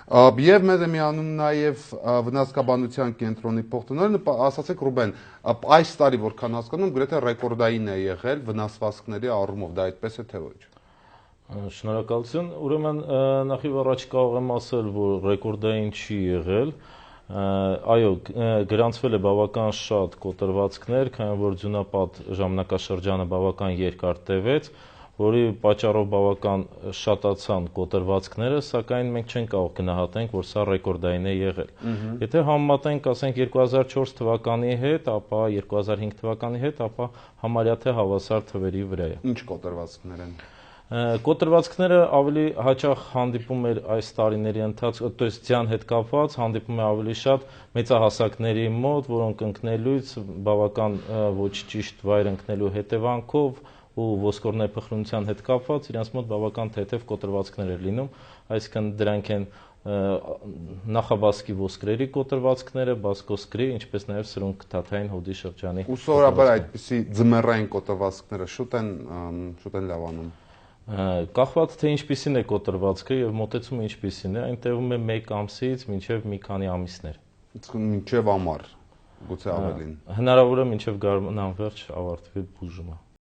Եվ մեզ է միանում նաև վնասկաբանության կենտրոնի փոխտնօրենը, ասացեք Ռուբեն, այս տարի որքան հասկանում գրեթե ռեկորդային է եղել վնասվածքների առումով, դա այդպես է թե ոչ։ Շնորհակալություն, ուրեմն նախ եւ առաջ կարող եմ ասել, որ ռեկորդային չի եղել, այո, գրանցվել է բավական շատ կոտրվածքներ, քանի որ ձյունապատ ժամանակաշրջանը բավական երկար տևեց, որի պատճառով բավական շատացան կոտրվածքները, սակայն մենք չենք կարող գնահատենք, որ սա ռեկորդային է եղել։ Եթե համեմատենք, ասենք 2004 թվականի հետ, ապա 2005 թվականի հետ, ապա համարյա թե հավասար թվերի վրա է։ Ինչ կոտրվածքներ են։ Կոտրվածքները ավելի հաճախ հանդիպում էր այս տարիների ընթացքում, то есть ձյան հետ կապված հանդիպում է ավելի շատ մեծահասակների մոտ, որոնք ընկնելուց բավական ոչ ճիշտ վայր ընկնելու հետևանքով ու ոսկորներփխրունության հետ կապված իրենց մոտ բավական թեթև կոտրվածքներ էր լինում, այսինքն դրանք են նախաբասկի ոսկրերի կոտրվածքները, բասկոսկրի, ինչպես նաև սրունքթաթային հոդի շրջանի։ Ու սովորաբար այդպիսի ձմեռային կոտրվածքները շուտ են լավանում։ Կախված թե ինչպիսին է կոտրվածքը եւ մոտեցումը ինչպիսին է, այն տևում է 1 ամսից մինչեւ մի քանի ամիսներ։ Մինչեւ ամառ, գուցե ավելին։ Հնարավոր է մինչեւ գարնան վերջ ավարտվի բուժումը։